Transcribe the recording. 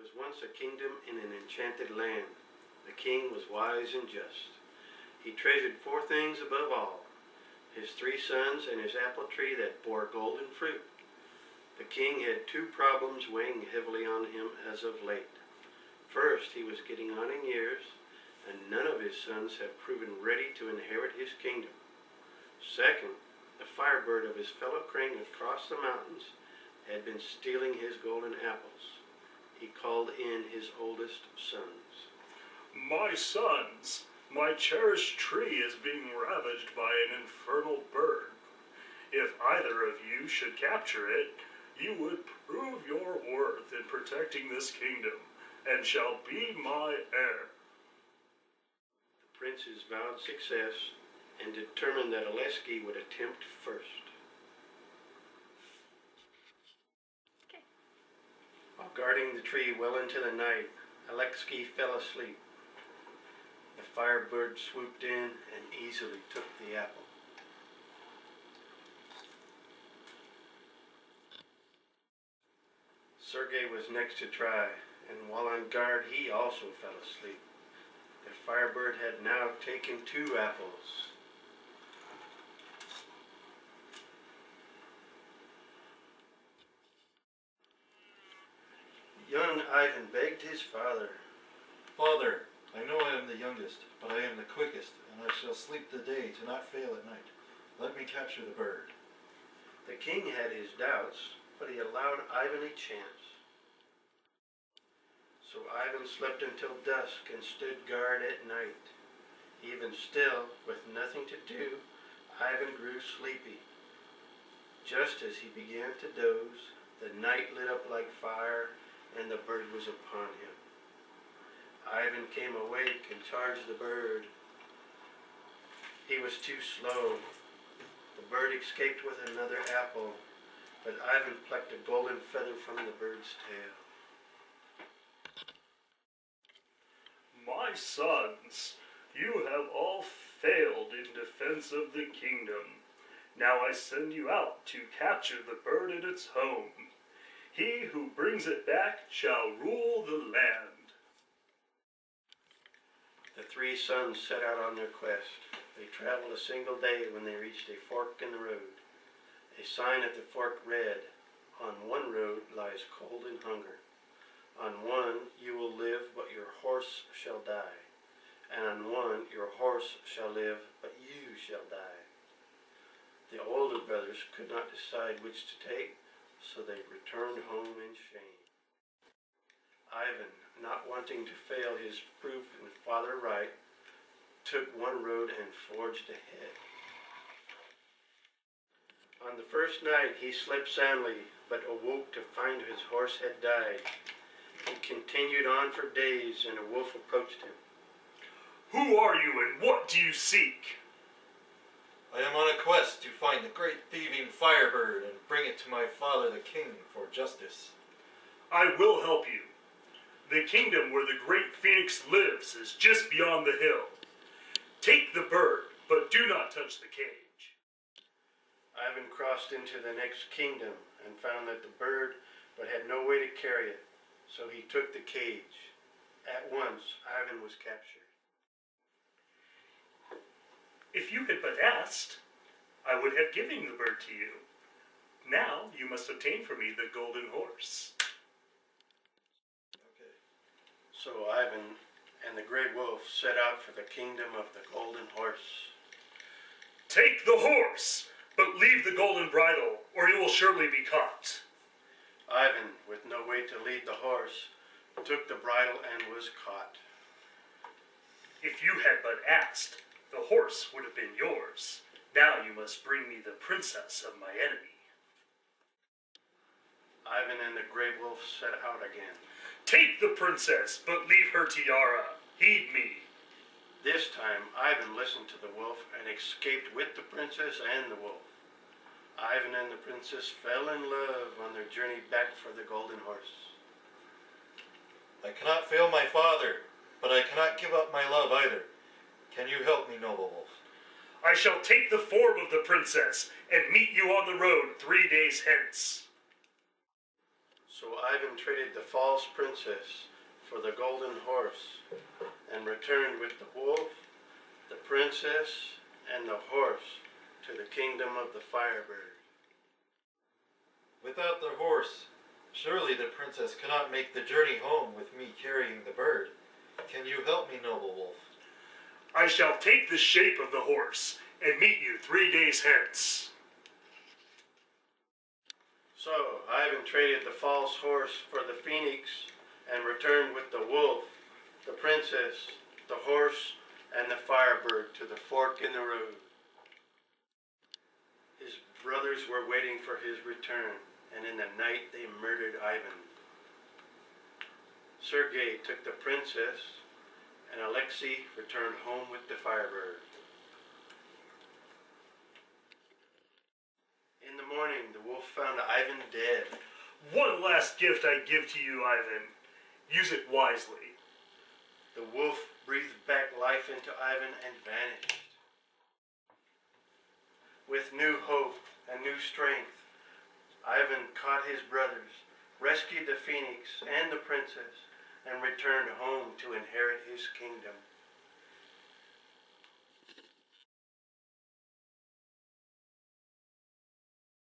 was once a kingdom in an enchanted land. The king was wise and just. He treasured four things above all: his 3 sons and his apple tree that bore golden fruit. The king had 2 problems weighing heavily on him as of late. First, he was getting on in years, and none of his sons had proven ready to inherit his kingdom. Second, the Firebird of his fellow crane across the mountains had been stealing his golden apples. He called in his oldest sons. "My sons, my cherished tree is being ravaged by an infernal bird. If either of you should capture it, you would prove your worth in protecting this kingdom, and shall be my heir." The princes vowed success and determined that Aleski would attempt first. Okay. While guarding the tree well into the night, Aleski fell asleep. The Firebird swooped in and easily took the apple. Sergei was next to try, and while on guard, he also fell asleep. The Firebird had now taken 2 apples. Young Ivan begged his father, "Father, I know I am the youngest, but I am the quickest, and I shall sleep the day to not fail at night. Let me capture the bird." The king had his doubts, but he allowed Ivan a chance. So Ivan slept until dusk and stood guard at night. Even still, with nothing to do, Ivan grew sleepy. Just as he began to doze, the night lit up like fire, and the bird was upon him. Ivan came awake and charged the bird. He was too slow. The bird escaped with another apple, but Ivan plucked a golden feather from the bird's tail. "My sons, you have all failed in defense of the kingdom. Now I send you out to capture the bird in its home. He who brings it back shall rule the land." The 3 sons set out on their quest. They traveled a single day when they reached a fork in the road. A sign at the fork read, "On one road lies cold and hunger. On one you will live, but your horse shall die. And on one your horse shall live, but you shall die." The older brothers could not decide which to take, so they returned home in shame. Ivan, not wanting to fail his proof and father right, took one road and forged ahead. On the first night he slept soundly, but awoke to find his horse had died. He continued on for days, and a wolf approached him. "Who are you and what do you seek?" "I am on a quest to find the great thieving Firebird and bring it to my father the king for justice." "I will help you. The kingdom where the great phoenix lives is just beyond the hill. Take the bird, but do not touch the cage." Ivan crossed into the next kingdom and found that the bird, but had no way to carry it, so he took the cage. At once, Ivan was captured. "If you had but asked, I would have given the bird to you. Now you must obtain for me the golden horse." Okay. So Ivan and the gray wolf set out for the kingdom of the golden horse. "Take the horse, but leave the golden bridle, or you will surely be caught." Ivan, with no way to lead the horse, took the bridle and was caught. "If you had but asked, the horse would have been yours. Now you must bring me the princess of my enemy." Ivan and the gray wolf set out again. "Take the princess, but leave her tiara. Heed me." This time, Ivan listened to the wolf and escaped with the princess and the wolf. Ivan and the princess fell in love on their journey back for the golden horse. "I cannot fail my father, but I cannot give up my love either. Can you help me, noble wolf?" "I shall take the form of the princess and meet you on the road 3 days hence." So Ivan traded the false princess for the golden horse and returned with the wolf, the princess, and the horse to the kingdom of the Firebird. Without the horse, surely the princess cannot make the journey home with me carrying the bird. Can you help me, noble wolf? I shall take the shape of the horse and meet you 3 days hence. So Ivan traded the false horse for the phoenix and returned with the wolf, the princess, the horse, and the Firebird to the fork in the road. His brothers were waiting for his return, and in the night they murdered Ivan. Sergei took the princess, and Alexei returned home with the Firebird. In the morning, the wolf found Ivan dead. One last gift I give to you, Ivan. Use it wisely. The wolf breathed back life into Ivan and vanished. With new hope and new strength, Ivan caught his brothers, rescued the phoenix and the princess, and returned home to inherit his kingdom.